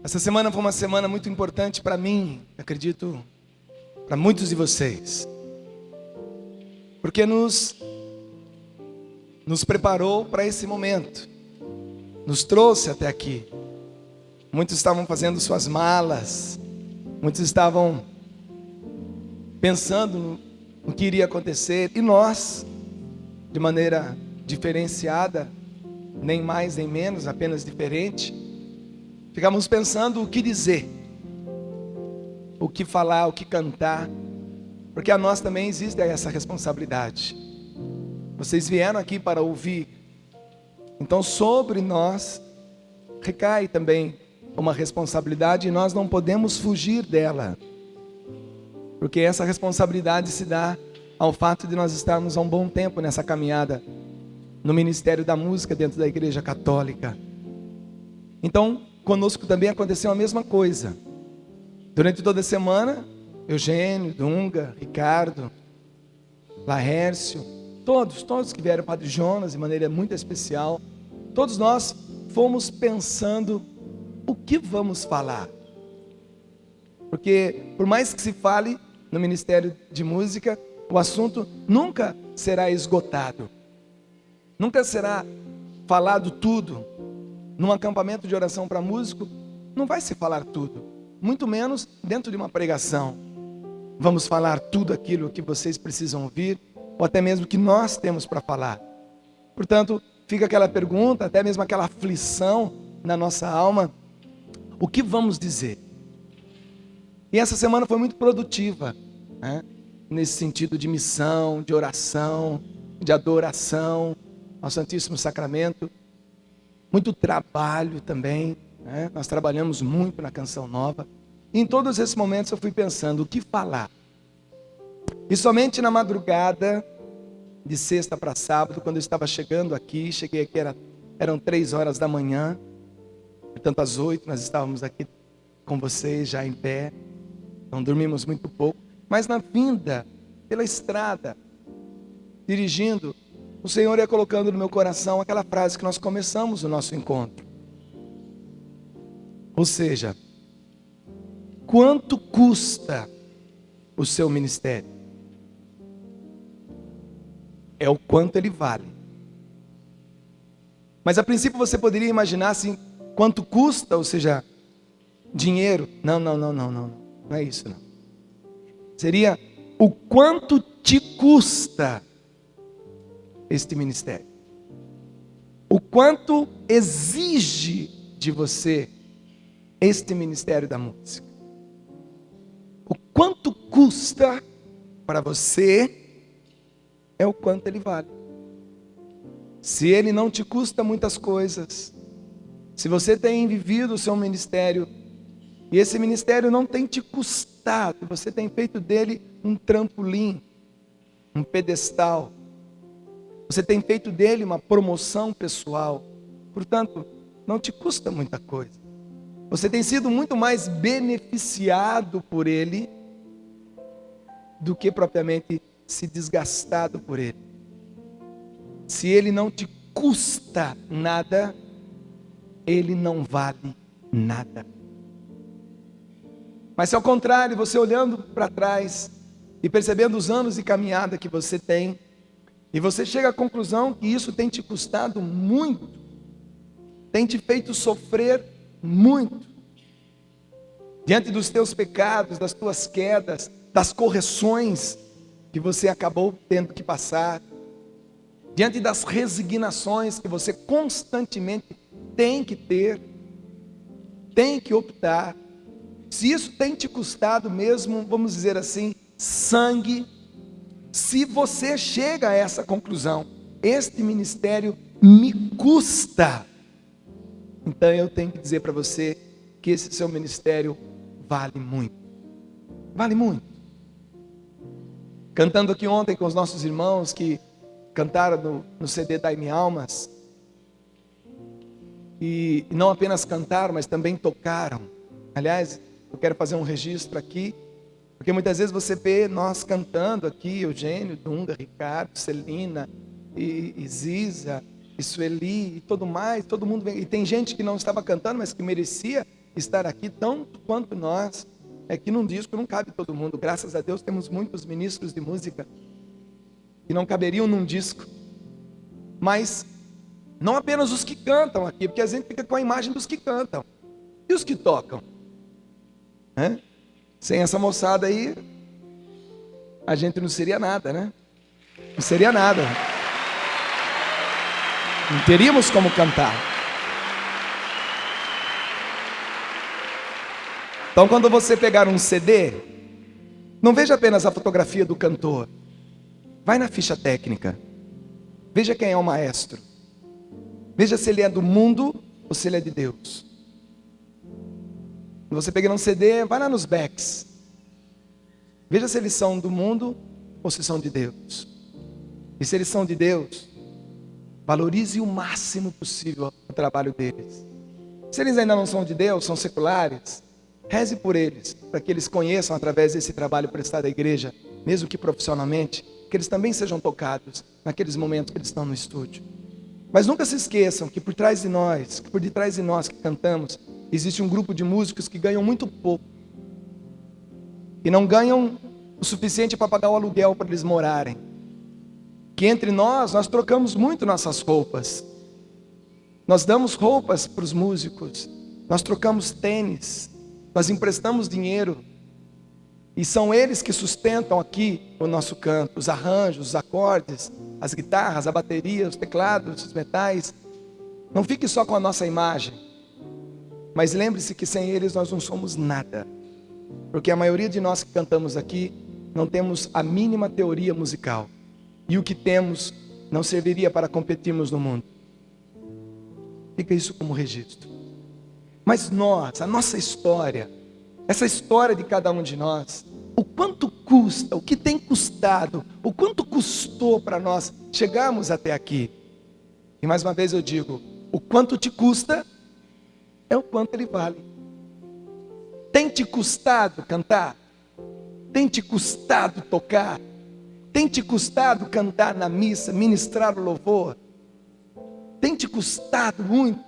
Essa semana foi uma semana muito importante para mim, acredito, para muitos de vocês. Porque nos preparou para esse momento. Nos trouxe até aqui. Muitos estavam fazendo suas malas. Muitos estavam pensando no que iria acontecer. E nós, de maneira diferenciada, nem mais nem menos, apenas diferente, ficamos pensando o que dizer, o que falar, o que cantar, porque a nós também existe essa responsabilidade. Vocês vieram aqui para ouvir, então sobre nós recai também uma responsabilidade e nós não podemos fugir dela, porque essa responsabilidade se dá ao fato de nós estarmos há um bom tempo nessa caminhada no Ministério da Música dentro da Igreja Católica. Então, conosco também aconteceu a mesma coisa. Durante toda a semana, Eugênio, Dunga, Ricardo, Laércio, todos que vieram, Padre Jonas, de maneira muito especial, todos nós fomos pensando o que vamos falar. Porque por mais que se fale no Ministério de Música, o assunto nunca será esgotado. Nunca será falado tudo. Num acampamento de oração para músico, não vai se falar tudo. Muito menos dentro de uma pregação. Vamos falar tudo aquilo que vocês precisam ouvir, ou até mesmo que nós temos para falar. Portanto, fica aquela pergunta, até mesmo aquela aflição na nossa alma. O que vamos dizer? E essa semana foi muito produtiva, né? Nesse sentido de missão, de oração, de adoração ao Santíssimo Sacramento. Muito trabalho também, né? Nós trabalhamos muito na Canção Nova. E em todos esses momentos eu fui pensando o que falar. E somente na madrugada, de sexta para sábado, quando eu estava chegando aqui, cheguei aqui, eram 3 horas da manhã. Portanto, às 8 nós estávamos aqui com vocês já em pé. Não dormimos muito pouco. Mas na vinda, pela estrada, dirigindo, o Senhor ia colocando no meu coração aquela frase que nós começamos o nosso encontro. Ou seja, quanto custa o seu ministério? É o quanto ele vale. Mas a princípio você poderia imaginar assim, quanto custa, ou seja, dinheiro. Não é isso não. Seria o quanto te custa este ministério. O quanto exige de você este ministério da música. O quanto custa para você é o quanto ele vale. Se ele não te custa muitas coisas, se você tem vivido o seu ministério e esse ministério não tem te custado, você tem feito dele um trampolim, um pedestal, você tem feito dele uma promoção pessoal, portanto, não te custa muita coisa. Você tem sido muito mais beneficiado por ele do que propriamente se desgastado por ele. Se ele não te custa nada, ele não vale nada. Mas se ao contrário, você olhando para trás e percebendo os anos de caminhada que você tem, e você chega à conclusão que isso tem te custado muito, tem te feito sofrer muito, diante dos teus pecados, das tuas quedas, das correções que você acabou tendo que passar, diante das resignações que você constantemente tem que ter, tem que optar. Se isso tem te custado mesmo, vamos dizer assim, sangue, se você chega a essa conclusão, este ministério me custa, então eu tenho que dizer para você que esse seu ministério vale muito. Vale muito. Cantando aqui ontem com os nossos irmãos que cantaram no CD Dai-me Almas, e não apenas cantaram, mas também tocaram. Aliás, eu quero fazer um registro aqui, porque muitas vezes você vê nós cantando aqui, Eugênio, Dunga, Ricardo, Celina, e Ziza, e Sueli, e todo mundo vem, e tem gente que não estava cantando, mas que merecia estar aqui tanto quanto nós. É que num disco não cabe todo mundo. Graças a Deus temos muitos ministros de música que não caberiam num disco. Mas não apenas os que cantam aqui, porque a gente fica com a imagem dos que cantam. E os que tocam? Sem essa moçada aí, a gente não seria nada, né? Não seria nada. Não teríamos como cantar. Então, quando você pegar um CD, não veja apenas a fotografia do cantor. Vai na ficha técnica. Veja quem é o maestro. Veja se ele é do mundo ou se ele é de Deus. Quando você pegar um CD, vai lá nos backs. Veja se eles são do mundo ou se são de Deus. E se eles são de Deus, valorize o máximo possível o trabalho deles. Se eles ainda não são de Deus, são seculares, reze por eles, para que eles conheçam através desse trabalho prestado à igreja, mesmo que profissionalmente, que eles também sejam tocados naqueles momentos que eles estão no estúdio. Mas nunca se esqueçam que por detrás de nós que cantamos, existe um grupo de músicos que ganham muito pouco. E não ganham o suficiente para pagar o aluguel para eles morarem. Que entre nós trocamos muito nossas roupas. Nós damos roupas para os músicos. Nós trocamos tênis. Nós emprestamos dinheiro. E são eles que sustentam aqui o nosso canto. Os arranjos, os acordes, as guitarras, a bateria, os teclados, os metais. Não fique só com a nossa imagem. Mas lembre-se que sem eles nós não somos nada. Porque a maioria de nós que cantamos aqui não temos a mínima teoria musical. E o que temos não serviria para competirmos no mundo. Fica isso como registro. Mas nós, a nossa história, essa história de cada um de nós, o quanto custa, o que tem custado, o quanto custou para nós chegarmos até aqui. E mais uma vez eu digo, o quanto te custa é o quanto ele vale. Tem te custado cantar? Tem te custado tocar? Tem te custado cantar na missa, ministrar o louvor? Tem te custado muito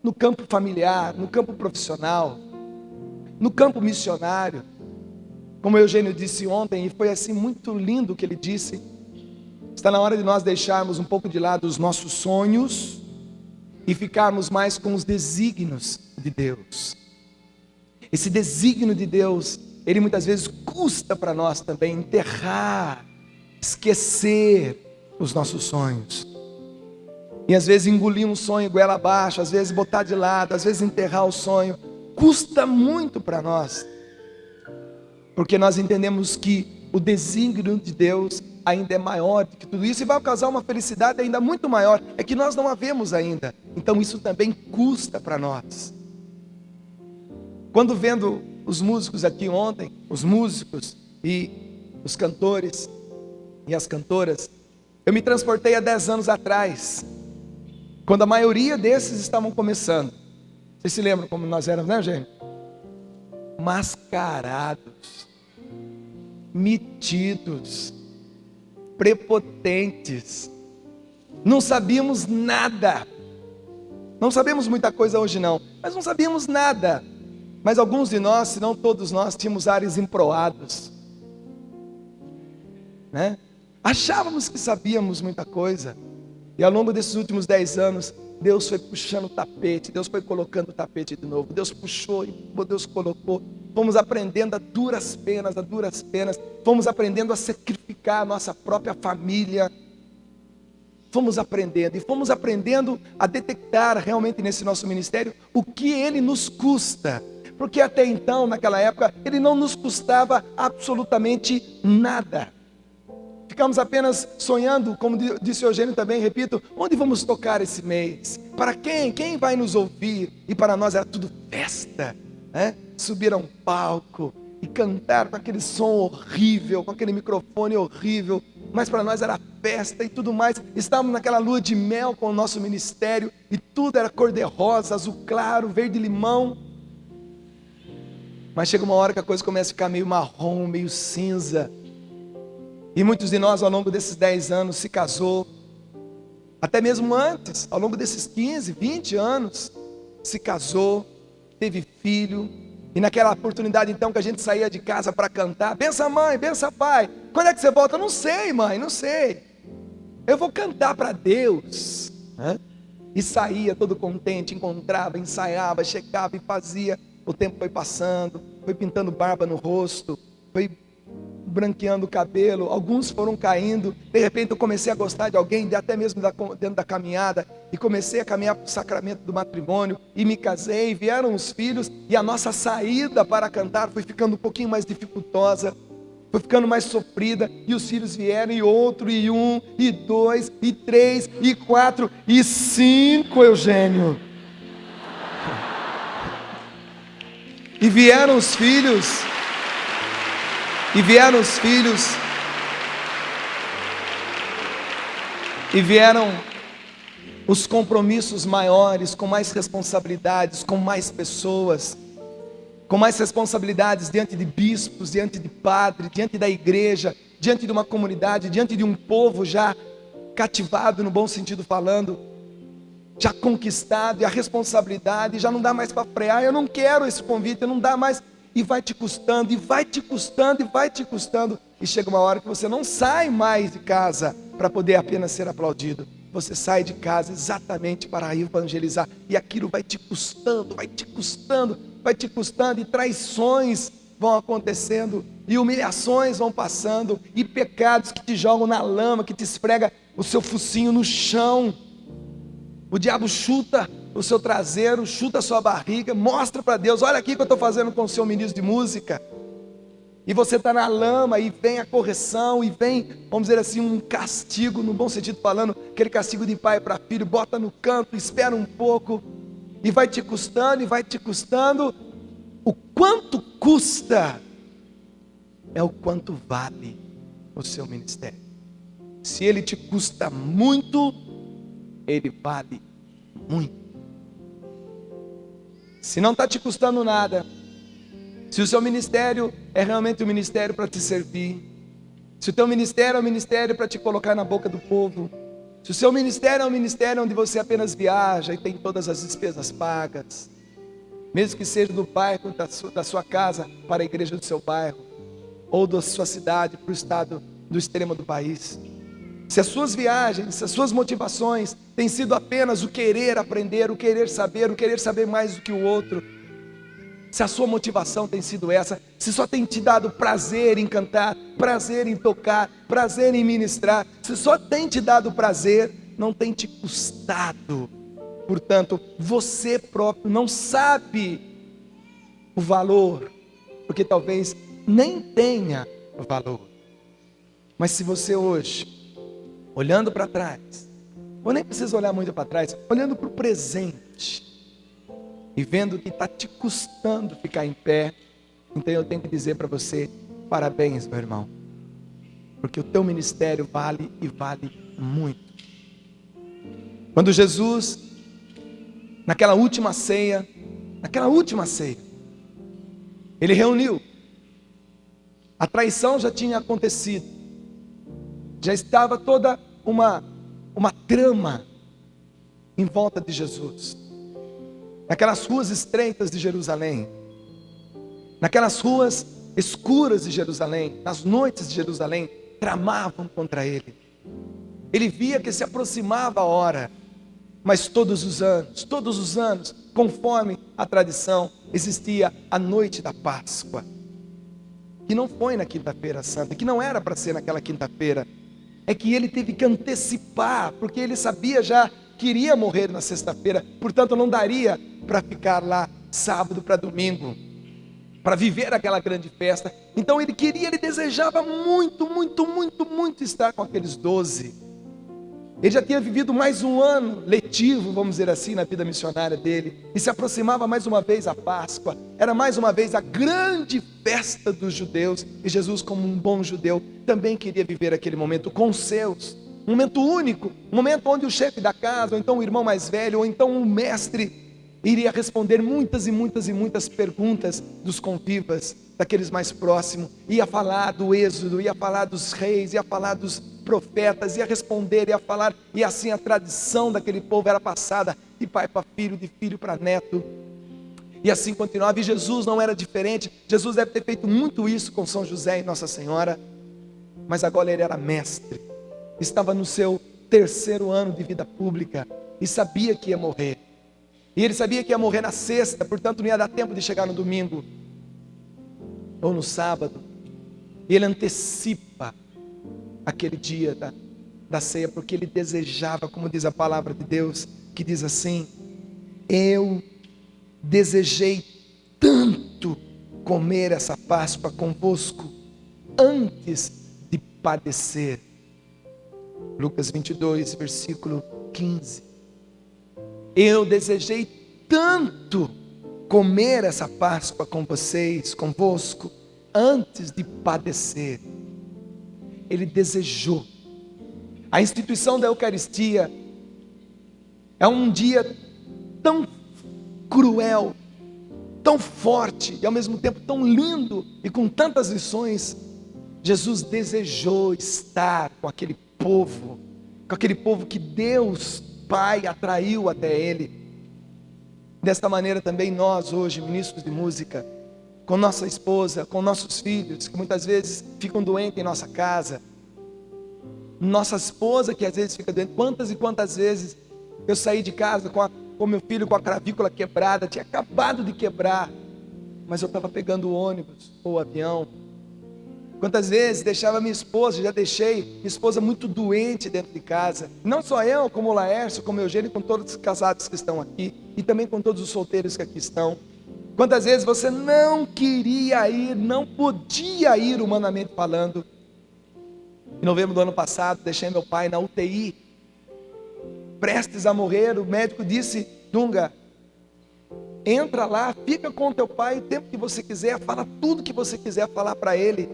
no campo familiar, no campo profissional, no campo missionário? Como o Eugênio disse ontem, e foi assim muito lindo o que ele disse, está na hora de nós deixarmos um pouco de lado os nossos sonhos e ficarmos mais com os desígnios de Deus. Esse desígnio de Deus, ele muitas vezes custa para nós também enterrar, esquecer os nossos sonhos. E às vezes engolir um sonho goela abaixo, às vezes botar de lado, às vezes enterrar o sonho. Custa muito para nós. Porque nós entendemos que o desígnio de Deus ainda é maior do que tudo isso e vai causar uma felicidade ainda muito maior. É que nós não a vemos ainda. Então isso também custa para nós. Quando vendo os músicos aqui ontem, os músicos e os cantores e as cantoras, eu me transportei a 10 anos atrás, quando a maioria desses estavam começando. Vocês se lembram como nós éramos, né, gente? Mascarados, metidos, prepotentes, não sabíamos nada. Não sabemos muita coisa hoje não, mas não sabíamos nada. Mas alguns de nós, se não todos nós, tínhamos ares emproados, né? Achávamos que sabíamos muita coisa. E ao longo desses últimos 10 anos, Deus foi puxando o tapete, Deus foi colocando o tapete de novo. Deus puxou e Deus colocou. Fomos aprendendo a duras penas, fomos aprendendo a sacrificar a nossa própria família. Fomos aprendendo a detectar realmente nesse nosso ministério o que ele nos custa. Porque até então, naquela época, ele não nos custava absolutamente nada. Ficamos apenas sonhando, como disse o Eugênio também, repito, onde vamos tocar esse mês? Para quem? Quem vai nos ouvir? E para nós era tudo festa, né? Subir a um palco e cantar com aquele som horrível, com aquele microfone horrível. Mas para nós era festa e tudo mais. Estávamos naquela lua de mel com o nosso ministério e tudo era cor-de-rosa, azul claro, verde-limão. Mas chega uma hora que a coisa começa a ficar meio marrom, meio cinza. E muitos de nós ao longo desses 10 anos se casou. Até mesmo antes, ao longo desses 15, 20 anos, se casou. teve filho. E naquela oportunidade então que a gente saía de casa para cantar, bença mãe, bença pai, quando é que você volta? Não sei, mãe, não sei, eu vou cantar para Deus, né? E saía todo contente, encontrava, ensaiava, checava e fazia. O tempo foi passando, foi pintando barba no rosto, foi branqueando o cabelo, alguns foram caindo. De repente eu comecei a gostar de alguém, até mesmo dentro da caminhada, e comecei a caminhar para o sacramento do matrimônio, e me casei, vieram os filhos, e a nossa saída para cantar foi ficando um pouquinho mais dificultosa, foi ficando mais sofrida, e os filhos vieram, e outro, e um, e dois, e três, e quatro, e cinco, Eugênio. E vieram os filhos, e vieram os compromissos maiores, com mais responsabilidades, com mais pessoas, com mais responsabilidades diante de bispos, diante de padres, diante da igreja, diante de uma comunidade, diante de um povo já cativado, no bom sentido falando, já conquistado, e a responsabilidade já não dá mais para frear. Eu não quero esse convite, não dá mais. E vai te custando, e vai te custando, e vai te custando. E chega uma hora que você não sai mais de casa para poder apenas ser aplaudido. Você sai de casa exatamente para evangelizar. E aquilo vai te custando, vai te custando, vai te custando. E traições vão acontecendo, e humilhações vão passando, e pecados que te jogam na lama, que te esfrega o seu focinho no chão. O diabo chuta o seu traseiro, chuta a sua barriga, mostra para Deus: olha aqui o que eu estou fazendo com o seu ministro de música. E você está na lama, e vem a correção, e vem, vamos dizer assim, um castigo, no bom sentido falando, aquele castigo de pai para filho, bota no canto, espera um pouco, e vai te custando, e vai te custando. O quanto custa é o quanto vale o seu ministério. Se ele te custa muito, ele vale muito. Se não está te custando nada, se o seu ministério é realmente um ministério para te servir, se o teu ministério é um ministério para te colocar na boca do povo, se o seu ministério é um ministério onde você apenas viaja e tem todas as despesas pagas, mesmo que seja do bairro da sua casa para a igreja do seu bairro, ou da sua cidade para o estado do extremo do país, se as suas viagens, se as suas motivações têm sido apenas o querer aprender, o querer saber mais do que o outro, se a sua motivação tem sido essa, se só tem te dado prazer em cantar, prazer em tocar, prazer em ministrar, se só tem te dado prazer, não tem te custado, portanto, você próprio não sabe o valor, porque talvez nem tenha valor. Mas se você hoje, olhando para trás, ou nem precisa olhar muito para trás, olhando para o presente, e vendo que está te custando ficar em pé, então eu tenho que dizer para você: parabéns, meu irmão, porque o teu ministério vale, e vale muito. Quando Jesus, naquela última ceia, ele reuniu, a traição já tinha acontecido, já estava toda uma trama em volta de Jesus, naquelas ruas estreitas de Jerusalém, naquelas ruas escuras de Jerusalém, nas noites de Jerusalém, tramavam contra ele. Ele via que se aproximava a hora, mas todos os anos, conforme a tradição, existia a noite da Páscoa, que não foi na quinta-feira santa, que não era para ser naquela quinta-feira, é que ele teve que antecipar, porque ele sabia já que iria morrer na sexta-feira, portanto não daria para ficar lá sábado para domingo, para viver aquela grande festa. Então ele desejava muito estar com aqueles 12. Ele já tinha vivido mais um ano letivo, vamos dizer assim, na vida missionária dele, e se aproximava mais uma vez a Páscoa, era mais uma vez a grande festa dos judeus, e Jesus, como um bom judeu, também queria viver aquele momento com os seus, um momento único, um momento onde o chefe da casa, ou então o irmão mais velho, ou então o mestre, iria responder muitas perguntas dos convivas, daqueles mais próximos, ia falar do êxodo, ia falar dos reis, ia falar dos profetas, ia responder, ia falar, e assim a tradição daquele povo era passada de pai para filho, de filho para neto, E assim continuava, e Jesus não era diferente. Jesus deve ter feito muito isso com São José e Nossa Senhora, mas agora ele era mestre, estava no seu 3º ano de vida pública, e sabia que ia morrer, e ele sabia que ia morrer na sexta, portanto não ia dar tempo de chegar no domingo, ou no sábado, e ele antecipa aquele dia da ceia, porque ele desejava, como diz a palavra de Deus, que diz assim: eu desejei tanto comer essa Páscoa convosco, antes de padecer. Lucas 22, versículo 15. Eu desejei tanto comer essa Páscoa com vocês, convosco, antes de padecer. Ele desejou. A instituição da Eucaristia é um dia tão cruel, tão forte e ao mesmo tempo tão lindo e com tantas lições. Jesus desejou estar com aquele povo que Deus Pai atraiu até Ele. Desta maneira também nós hoje, ministros de música, com nossa esposa, com nossos filhos, que muitas vezes ficam doentes em nossa casa, nossa esposa que às vezes fica doente. Quantas e quantas vezes eu saí de casa com meu filho com a clavícula quebrada, tinha acabado de quebrar, mas eu estava pegando o ônibus ou o avião. Quantas vezes deixava minha esposa, já deixei minha esposa muito doente dentro de casa, não só eu, como o Laércio, como o Eugênio, com todos os casados que estão aqui, e também com todos os solteiros que aqui estão. Quantas vezes você não queria ir, não podia ir humanamente falando. Em novembro do ano passado, deixei meu pai na UTI, prestes a morrer. O médico disse: Dunga, entra lá, fica com o teu pai o tempo que você quiser, fala tudo que você quiser falar para ele,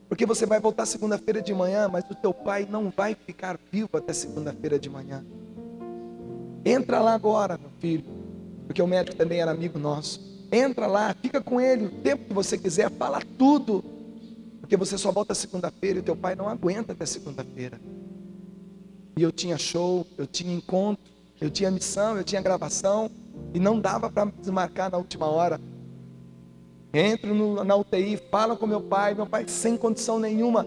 porque você vai voltar segunda-feira de manhã, mas o teu pai não vai ficar vivo até segunda-feira de manhã. Entra lá agora, meu filho, porque o médico também era amigo nosso. Entra lá, fica com ele o tempo que você quiser, fala tudo, porque você só volta segunda-feira e o teu pai não aguenta até segunda-feira. E eu tinha show, eu tinha encontro, eu tinha missão, eu tinha gravação, e não dava para desmarcar na última hora. Entro na UTI, falo com meu pai sem condição nenhuma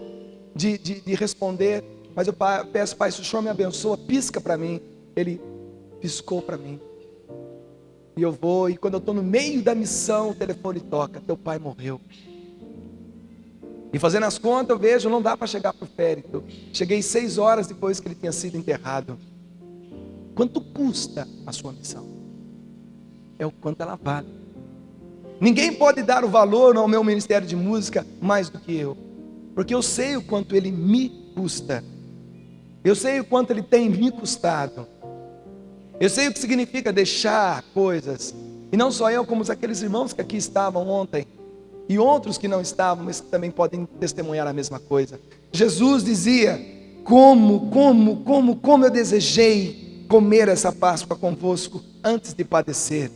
de responder, mas eu peço: Pai, se o Senhor me abençoa, pisca para mim. Ele piscou para mim, e eu vou, e quando eu estou no meio da missão, o telefone toca: teu pai morreu. E fazendo as contas, eu vejo, não dá para chegar para o féretro. Cheguei 6 horas depois que ele tinha sido enterrado. Quanto custa a sua missão? É o quanto ela vale. Ninguém pode dar o valor ao meu ministério de música mais do que eu, porque eu sei o quanto ele me custa, eu sei o quanto ele tem me custado, eu sei o que significa deixar coisas, e não só eu, como aqueles irmãos que aqui estavam ontem, e outros que não estavam, mas que também podem testemunhar a mesma coisa. Jesus dizia: como eu desejei comer essa Páscoa convosco antes de padecer.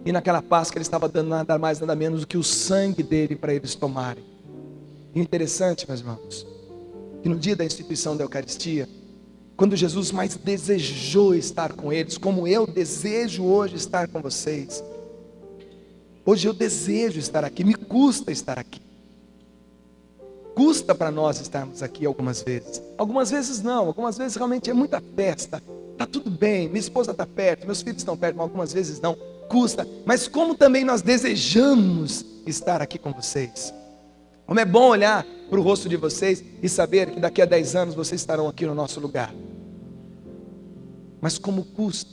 E naquela Páscoa ele estava dando nada mais, nada menos do que o sangue dele para eles tomarem. E interessante, meus irmãos, que no dia da instituição da Eucaristia, quando Jesus mais desejou estar com eles, como eu desejo hoje estar com vocês. Hoje eu desejo estar aqui, me custa estar aqui. Custa para nós estarmos aqui algumas vezes não, algumas vezes realmente é muita festa, está tudo bem, minha esposa está perto, meus filhos estão perto, mas algumas vezes não, custa. Mas como também nós desejamos estar aqui com vocês. Como é bom olhar para o rosto de vocês e saber que daqui a 10 anos vocês estarão aqui no nosso lugar. Mas como custa,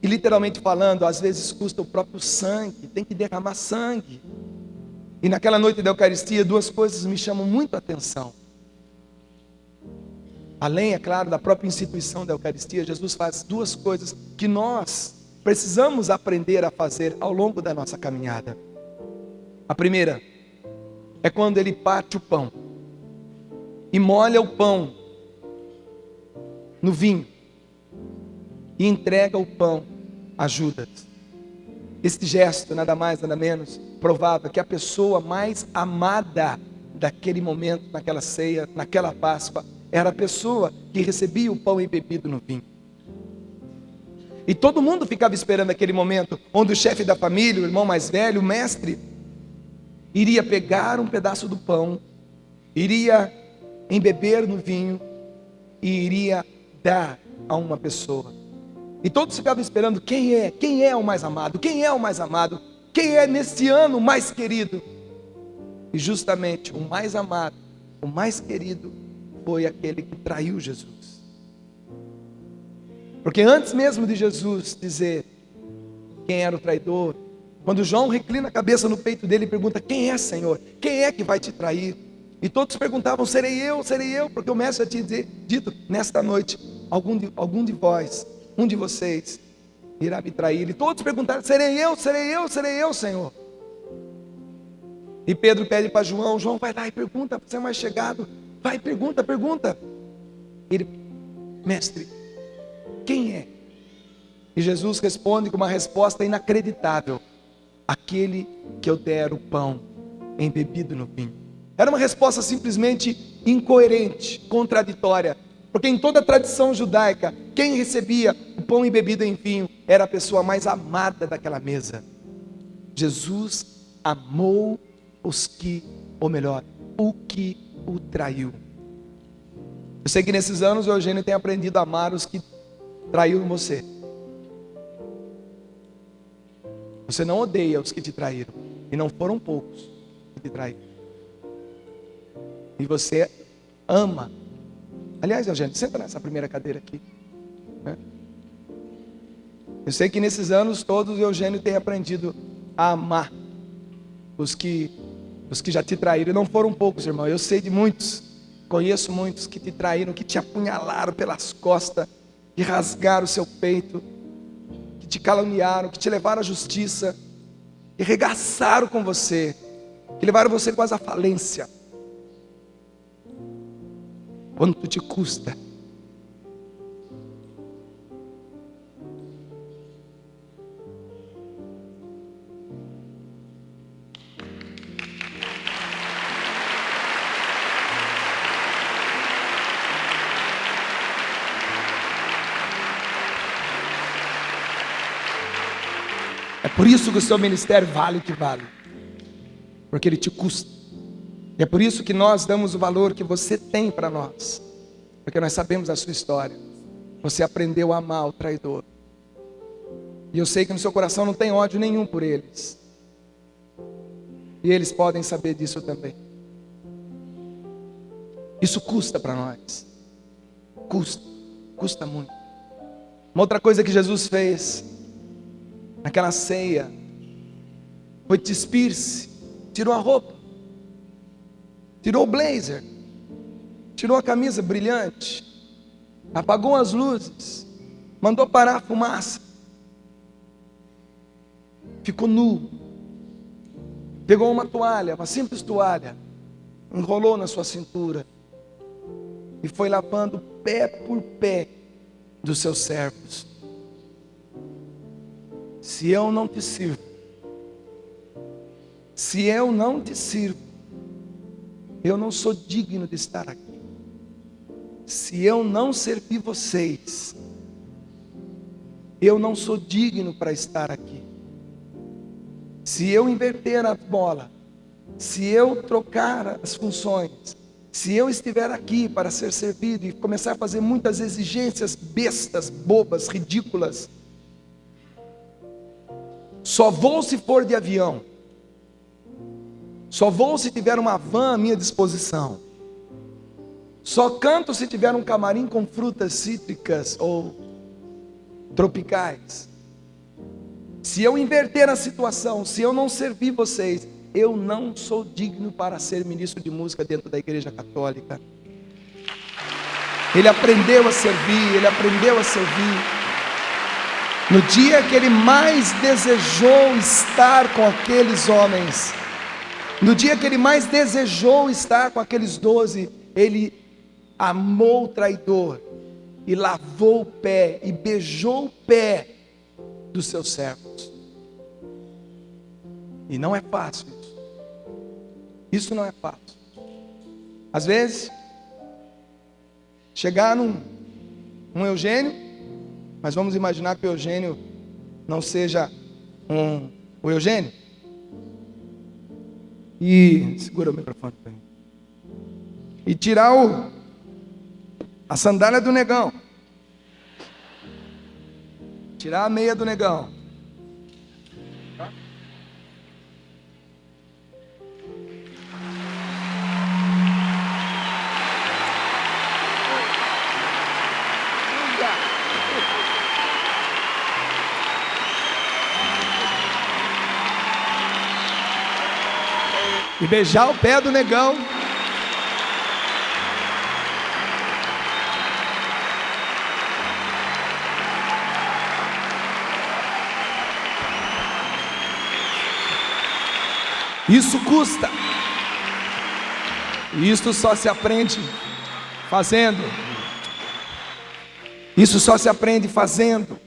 e literalmente falando, às vezes custa o próprio sangue, tem que derramar sangue. E naquela noite da Eucaristia, 2 coisas me chamam muito a atenção. Além, é claro, da própria instituição da Eucaristia, Jesus faz 2 coisas que nós precisamos aprender a fazer ao longo da nossa caminhada. A primeira é quando ele parte o pão e molha o pão no vinho e entrega o pão a Judas. Este gesto, nada mais, nada menos, provava que a pessoa mais amada daquele momento, naquela ceia, naquela Páscoa, era a pessoa que recebia o pão embebido no vinho. E todo mundo ficava esperando aquele momento, onde o chefe da família, o irmão mais velho, o mestre, iria pegar um pedaço do pão, iria embeber no vinho e iria dar a uma pessoa. E todos ficavam esperando quem é o mais amado, quem é o mais amado, quem é nesse ano o mais querido. E justamente o mais amado, o mais querido, foi aquele que traiu Jesus. Porque antes mesmo de Jesus dizer quem era o traidor, quando João reclina a cabeça no peito dele e pergunta: quem é, Senhor? Quem é que vai te trair? E todos perguntavam: serei eu, porque o mestre tinha dito: nesta noite, algum de vós, um de vocês, irá me trair. E todos perguntaram: serei eu, Senhor. E Pedro pede para João: João, vai lá e pergunta, você é mais chegado, vai, pergunta. Ele: mestre, quem é? E Jesus responde com uma resposta inacreditável: aquele que eu der o pão embebido no vinho. Era uma resposta simplesmente incoerente, contraditória, porque em toda a tradição judaica, quem recebia o pão embebido em vinho era a pessoa mais amada daquela mesa. Jesus amou o que o traiu. Eu sei que nesses anos o Eugênio tem aprendido a amar os que traiu você. Você não odeia os que te traíram, e não foram poucos que te traíram. E você ama. Aliás, Eugênio, senta nessa primeira cadeira aqui, né? Eu sei que nesses anos todos o Eugênio tem aprendido a amar os que já te traíram, e não foram poucos, irmão. Eu sei de muitos, conheço muitos que te traíram, que te apunhalaram pelas costas, que rasgaram o seu peito, que te caluniaram, que te levaram à justiça, que regaçaram com você, que levaram você quase à falência. Quanto te custa? É por isso que o seu ministério vale o que vale, porque ele te custa. E é por isso que nós damos o valor que você tem para nós, porque nós sabemos a sua história. Você aprendeu a amar o traidor, e eu sei que no seu coração não tem ódio nenhum por eles, e eles podem saber disso também. Isso custa para nós, custa muito. Uma outra coisa que Jesus fez naquela ceia foi despir-se, tirou a roupa, tirou o blazer, tirou a camisa brilhante, apagou as luzes, mandou parar a fumaça, ficou nu, pegou uma toalha, uma simples toalha, enrolou na sua cintura e foi lavando pé por pé dos seus servos. Se eu não te sirvo, eu não sou digno de estar aqui. Se eu não servir vocês, eu não sou digno para estar aqui. Se eu inverter a bola, se eu trocar as funções, se eu estiver aqui para ser servido e começar a fazer muitas exigências bestas, bobas, ridículas, só vou se for de avião, só vou se tiver uma van à minha disposição, só canto se tiver um camarim com frutas cítricas ou tropicais. Se eu inverter a situação, se eu não servir vocês, eu não sou digno para ser ministro de música dentro da igreja católica. Ele aprendeu a servir, no dia que ele mais desejou estar com aqueles homens, no dia que ele mais desejou estar com aqueles 12, ele amou o traidor e lavou o pé e beijou o pé dos seus servos. E não é fácil isso. Isso não é fácil. Às vezes, chegar num Eugênio Mas vamos imaginar que o Eugênio não seja o Eugênio. E segura o microfone para mim. E tirar a sandália do negão. Tirar a meia do negão. E beijar o pé do negão. Isso custa. E isso só se aprende fazendo. Isso só se aprende fazendo.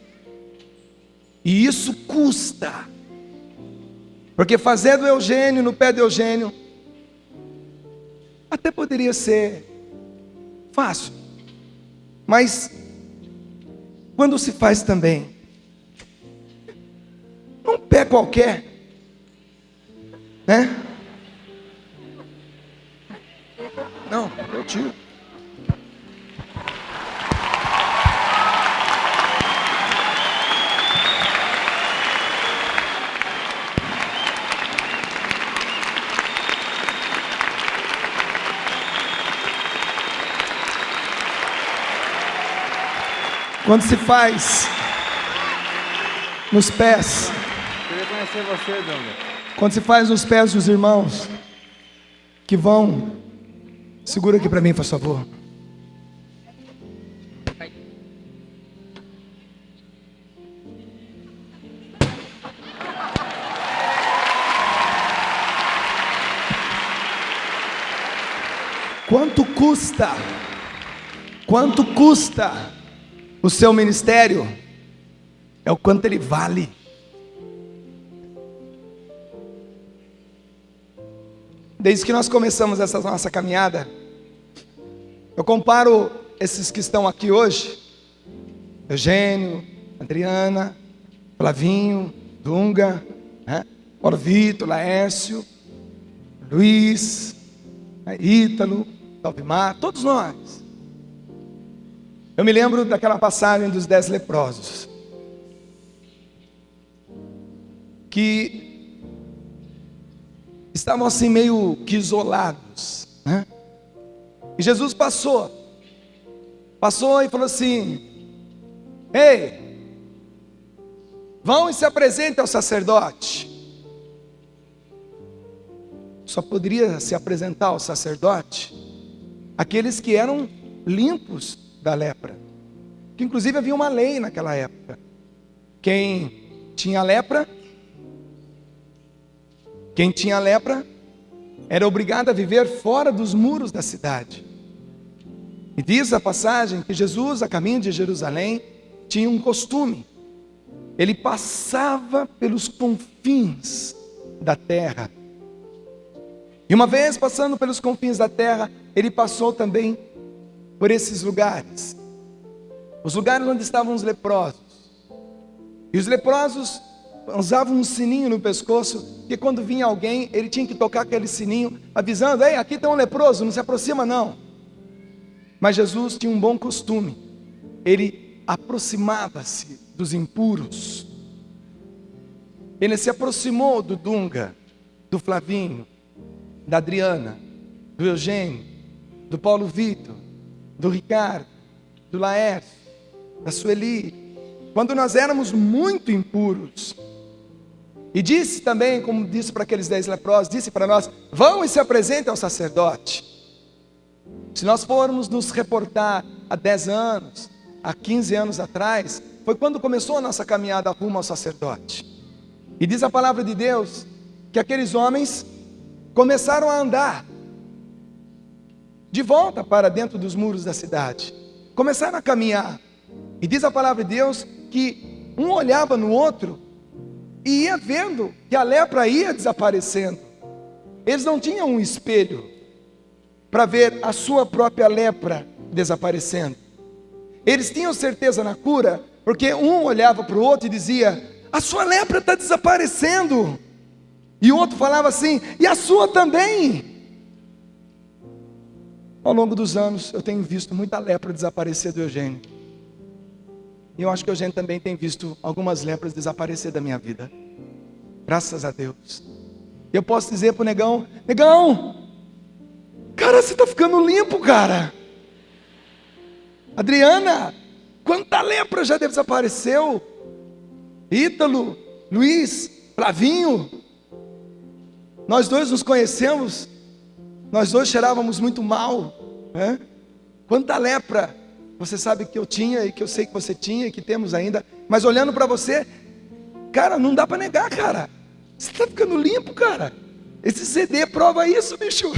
E isso custa. Porque fazer do Eugênio no pé do Eugênio até poderia ser fácil. Mas quando se faz também num pé qualquer, né? Não, eu tiro. Quando se faz nos pés, Queria conhecer você, Dunga. quando se faz nos pés dos irmãos que vão, segura aqui para mim, por favor. Quanto custa? Quanto custa o seu ministério? É o quanto ele vale. Desde que nós começamos essa nossa caminhada, eu comparo esses que estão aqui hoje, Eugênio, Adriana, Flavinho, Dunga, né? Paulo Vitor, Laércio, Luiz, Ítalo, Talvimar, todos nós. Eu me lembro daquela passagem dos 10 leprosos, que estavam assim meio que isolados, né? E Jesus passou e falou assim: ei, vão e se apresentem ao sacerdote. Só poderia se apresentar ao sacerdote aqueles que eram limpos da lepra, que inclusive havia uma lei naquela época. Quem tinha lepra era obrigado a viver fora dos muros da cidade. E diz a passagem que Jesus, a caminho de Jerusalém, tinha um costume. Ele passava pelos confins da terra. E uma vez passando pelos confins da terra, ele passou também por esses lugares. Os lugares onde estavam os leprosos. E os leprosos usavam um sininho no pescoço, que quando vinha alguém, ele tinha que tocar aquele sininho, avisando: ei, aqui tem um leproso, não se aproxima não. Mas Jesus tinha um bom costume. Ele aproximava-se dos impuros. Ele se aproximou do Dunga, do Flavinho, da Adriana, do Eugênio, do Paulo Vitor, do Ricardo, do Laércio, da Sueli, quando nós éramos muito impuros. E disse também, como disse para aqueles 10 leprosos, disse para nós: vão e se apresentem ao sacerdote. Se nós formos nos reportar há 10 anos, há 15 anos atrás, foi quando começou a nossa caminhada rumo ao sacerdote. E diz a palavra de Deus que aqueles homens começaram a andar de volta para dentro dos muros da cidade, começaram a caminhar. E diz a palavra de Deus que um olhava no outro e ia vendo que a lepra ia desaparecendo. Eles não tinham um espelho para ver a sua própria lepra desaparecendo. Eles tinham certeza na cura Porque um olhava para o outro e dizia: a sua lepra está desaparecendo. E o outro falava assim: e a sua também. Ao longo dos anos eu tenho visto muita lepra desaparecer do Eugênio. E eu acho que o Eugênio também tem visto algumas lepras desaparecer da minha vida. Graças a Deus. Eu posso dizer pro Negão: Negão, cara, você está ficando limpo, cara. Adriana, quanta lepra já desapareceu. Ítalo, Luiz, Flavinho. Nós dois nos conhecemos. Nós dois cheirávamos muito mal, né? Quanta lepra você sabe que eu tinha e que eu sei que você tinha e que temos ainda. Mas olhando para você, cara, não dá para negar, cara. Você está ficando limpo, cara. Esse CD prova isso, bicho.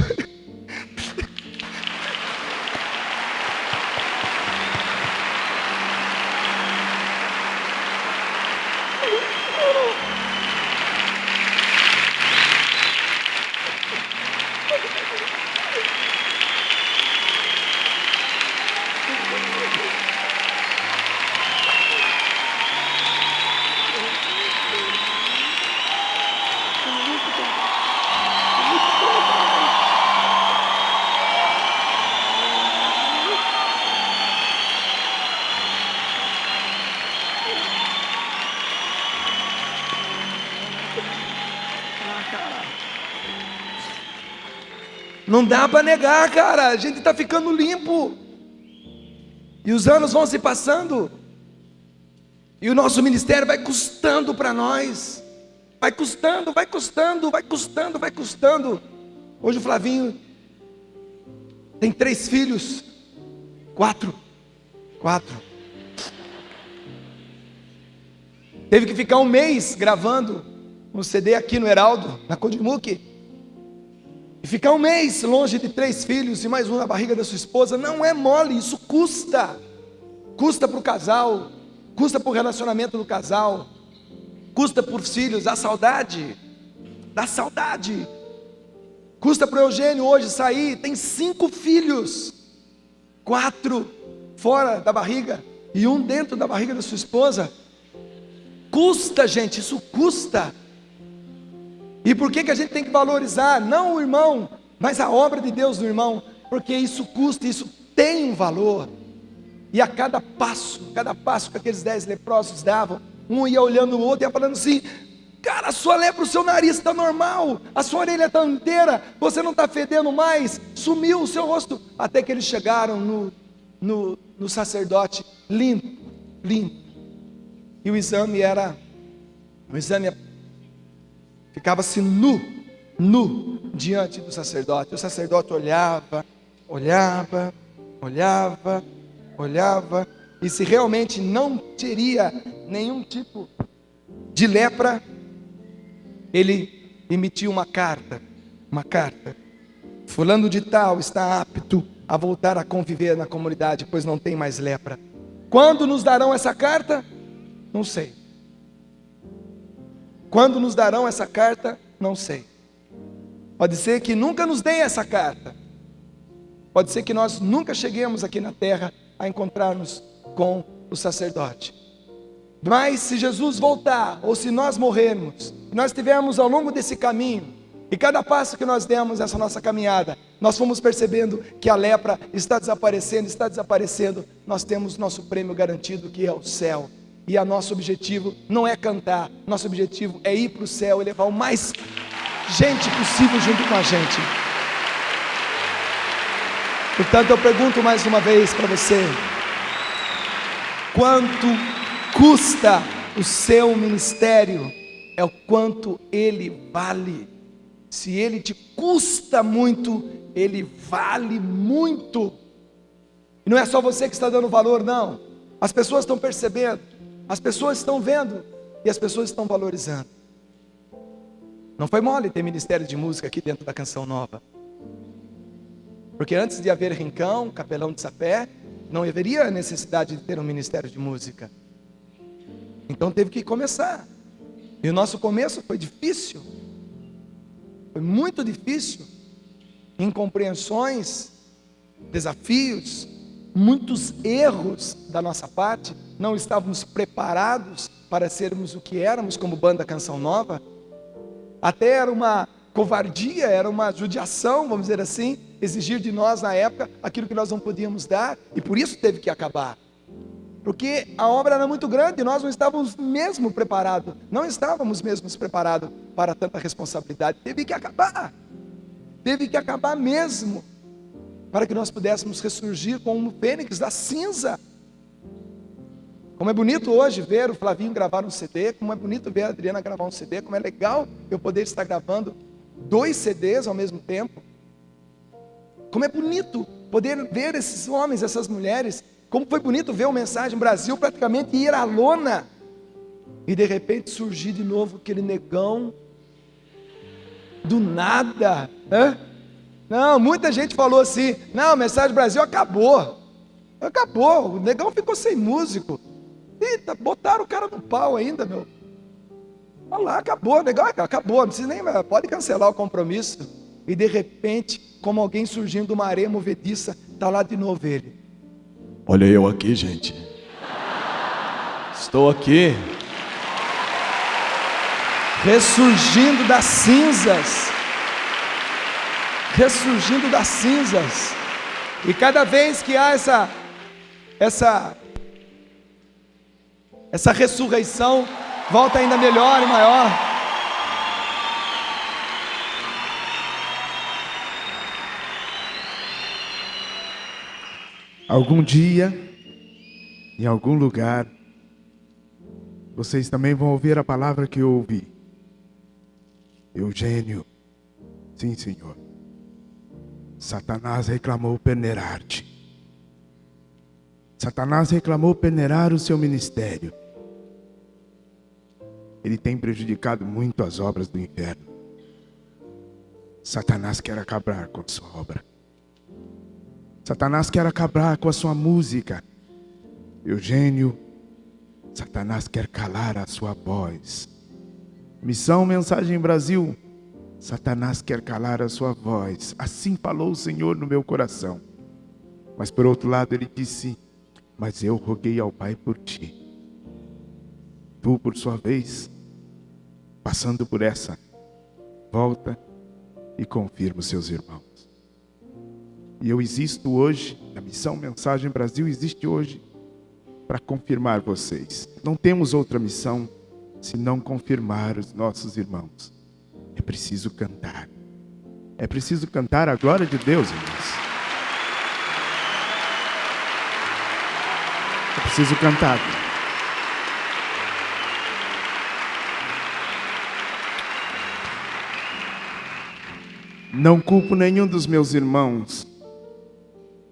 Não dá para negar, cara. A gente está ficando limpo. E os anos vão se passando. E o nosso ministério vai custando para nós. Vai custando, vai custando, vai custando, vai custando. Hoje o Flavinho tem 3 filhos. 4. Teve que ficar um mês gravando um CD aqui no Heraldo, na Codimuque. E ficar um mês longe de 3 filhos e mais um na barriga da sua esposa, não é mole, isso custa. Custa para o casal, custa para o relacionamento do casal, custa para os filhos, dá saudade. Custa para o Eugênio hoje sair, tem 5 filhos, 4 fora da barriga e um dentro da barriga da sua esposa. Custa, gente, isso custa. E por que a gente tem que valorizar, não o irmão, mas a obra de Deus no irmão? Porque isso custa, isso tem um valor. E a cada passo que aqueles 10 leprosos davam, um ia olhando o outro e ia falando assim: cara, a sua lepra, o seu nariz está normal, a sua orelha está inteira, você não está fedendo mais, sumiu o seu rosto. Até que eles chegaram no sacerdote limpo. E o exame ficava-se nu diante do sacerdote. O sacerdote olhava, e se realmente não teria nenhum tipo de lepra, ele emitia uma carta. Fulano de tal está apto a voltar a conviver na comunidade, pois não tem mais lepra. Quando nos darão essa carta? Não sei. Quando nos darão essa carta? Não sei. Pode ser que nunca nos deem essa carta. Pode ser que nós nunca cheguemos aqui na terra a encontrar-nos com o sacerdote. Mas se Jesus voltar, ou se nós morrermos, nós estivermos ao longo desse caminho, e cada passo que nós demos nessa nossa caminhada, nós fomos percebendo que a lepra está desaparecendo, nós temos nosso prêmio garantido, que é o céu. E o nosso objetivo não é cantar, nosso objetivo é ir para o céu e levar o mais gente possível junto com a gente. Portanto, eu pergunto mais uma vez para você: quanto custa o seu ministério? É o quanto ele vale. Se ele te custa muito, ele vale muito. E não é só você que está dando valor, não. As pessoas estão percebendo, as pessoas estão vendo e as pessoas estão valorizando. Não foi mole ter ministério de música aqui dentro da Canção Nova. Porque antes de haver Rincão, Capelão de Sapé, não haveria necessidade de ter um ministério de música. Então teve que começar. E o nosso começo foi difícil. Foi muito difícil. Incompreensões, desafios, muitos erros da nossa parte, não estávamos preparados para sermos o que éramos como banda Canção Nova. Até era uma covardia, era uma judiação, vamos dizer assim, exigir de nós na época aquilo que nós não podíamos dar, e por isso teve que acabar. Porque a obra era muito grande e nós não estávamos mesmo preparados, para tanta responsabilidade. Teve que acabar mesmo, para que nós pudéssemos ressurgir como um fênix da cinza. Como é bonito hoje ver o Flavinho gravar um CD, como é bonito ver a Adriana gravar um CD, como é legal eu poder estar gravando 2 CDs ao mesmo tempo. Como é bonito poder ver esses homens, essas mulheres. Como foi bonito ver o Mensagem Brasil praticamente ir à lona e de repente surgir de novo aquele negão do nada. Não, muita gente falou assim: não, Mensagem Brasil acabou, o negão ficou sem músico. Eita, botaram o cara no pau ainda, meu. Olha lá, acabou, negão, acabou, não precisa nem, pode cancelar o compromisso. E de repente, como alguém surgindo de uma areia movediça, está lá de novo ele. Olha eu aqui, gente. Estou aqui. Ressurgindo das cinzas. E cada vez que há essa ressurreição, volta ainda melhor e maior. Algum dia, em algum lugar, vocês também vão ouvir a palavra que eu ouvi. Eugênio, sim, Senhor. Satanás reclamou peneirar-te. Satanás reclamou peneirar o seu ministério. Ele tem prejudicado muito as obras do inferno. Satanás quer acabar com a sua obra. Satanás quer acabar com a sua música. Eugênio, Satanás quer calar a sua voz. Missão Mensagem Brasil, Satanás quer calar a sua voz. Assim falou o Senhor no meu coração. Mas por outro lado ele disse: mas eu roguei ao Pai por ti. Tu, por sua vez, passando por essa, volta e confirma os seus irmãos. E eu existo hoje, a Missão Mensagem Brasil existe hoje para confirmar vocês. Não temos outra missão senão confirmar os nossos irmãos. É preciso cantar. É preciso cantar a glória de Deus, irmãos. É preciso cantar. Não culpo nenhum dos meus irmãos.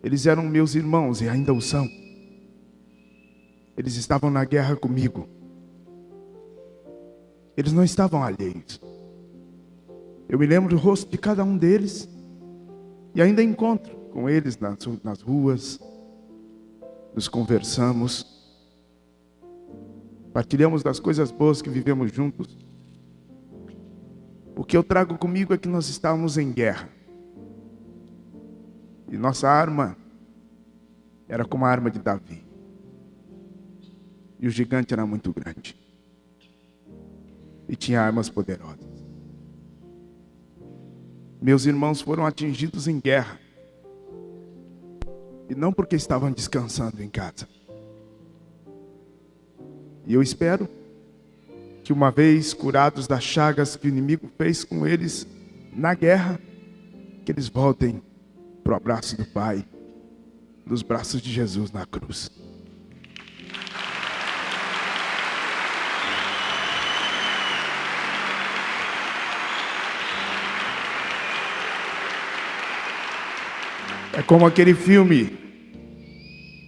Eles eram meus irmãos e ainda o são. Eles estavam na guerra comigo. Eles não estavam alheios. Eu me lembro do rosto de cada um deles e ainda encontro com eles nas ruas. Nos conversamos. Partilhamos das coisas boas que vivemos juntos. O que eu trago comigo é que nós estávamos em guerra. E nossa arma era como a arma de Davi. E o gigante era muito grande. E tinha armas poderosas. Meus irmãos foram atingidos em guerra. E não porque estavam descansando em casa. E eu espero que uma vez curados das chagas que o inimigo fez com eles na guerra, que eles voltem para o abraço do Pai, nos braços de Jesus na cruz. É como aquele filme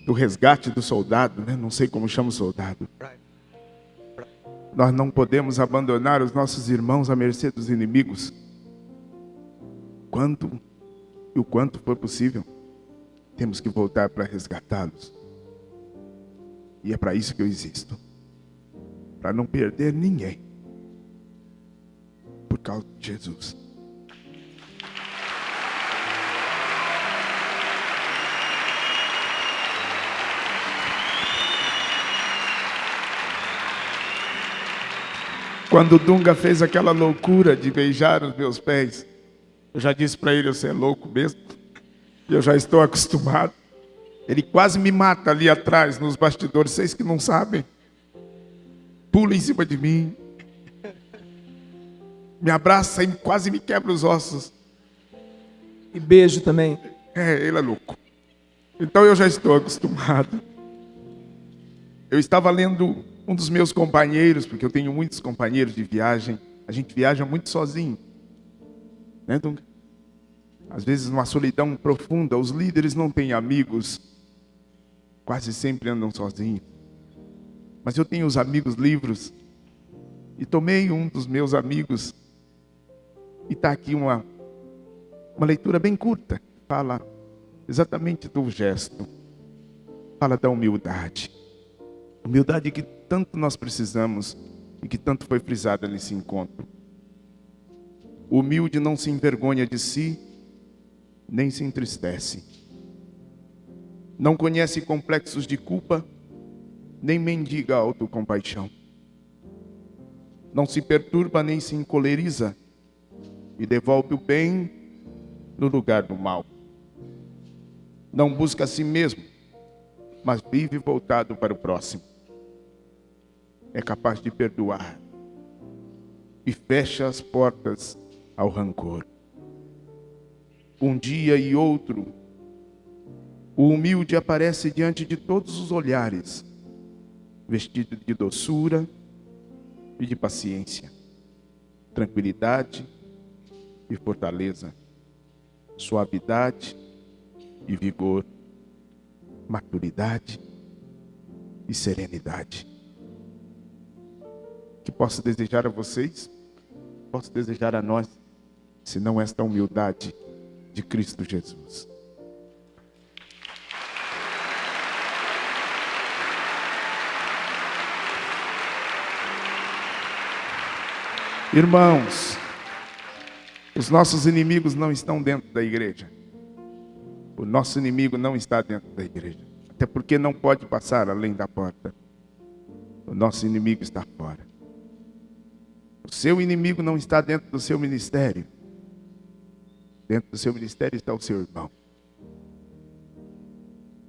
do resgate do soldado, né? Não sei como chama o soldado. Nós não podemos abandonar os nossos irmãos à mercê dos inimigos. O quanto for possível, temos que voltar para resgatá-los. E é para isso que eu existo. Para não perder ninguém. Por causa de Jesus. Quando o Dunga fez aquela loucura de beijar os meus pés, eu já disse para ele: você é louco mesmo? E eu já estou acostumado. Ele quase me mata ali atrás, nos bastidores. Vocês que não sabem, pula em cima de mim, me abraça e quase me quebra os ossos. E beijo também. Ele é louco. Então eu já estou acostumado. Eu estava lendo um dos meus companheiros, porque eu tenho muitos companheiros de viagem. A gente viaja muito sozinho, né, Dunga? Às vezes numa solidão profunda. Os líderes não têm amigos, quase sempre andam sozinhos. Mas eu tenho os amigos livros. E tomei um dos meus amigos. E está aqui uma leitura bem curta. Fala exatamente do gesto. Fala da humildade. Humildade que tanto nós precisamos e que tanto foi frisada nesse encontro. O humilde não se envergonha de si, nem se entristece. Não conhece complexos de culpa, nem mendiga autocompaixão. Não se perturba nem se encoleriza e devolve o bem no lugar do mal. Não busca a si mesmo, mas vive voltado para o próximo. É capaz de perdoar e fecha as portas ao rancor. Um dia e outro, o humilde aparece diante de todos os olhares, vestido de doçura e de paciência, tranquilidade e fortaleza, suavidade e vigor, maturidade e serenidade. Que posso desejar a vocês, posso desejar a nós, senão esta humildade de Cristo Jesus. Irmãos, os nossos inimigos não estão dentro da igreja. O nosso inimigo não está dentro da igreja. Até porque não pode passar além da porta. O nosso inimigo está fora. O seu inimigo não está dentro do seu ministério. Dentro do seu ministério está o seu irmão.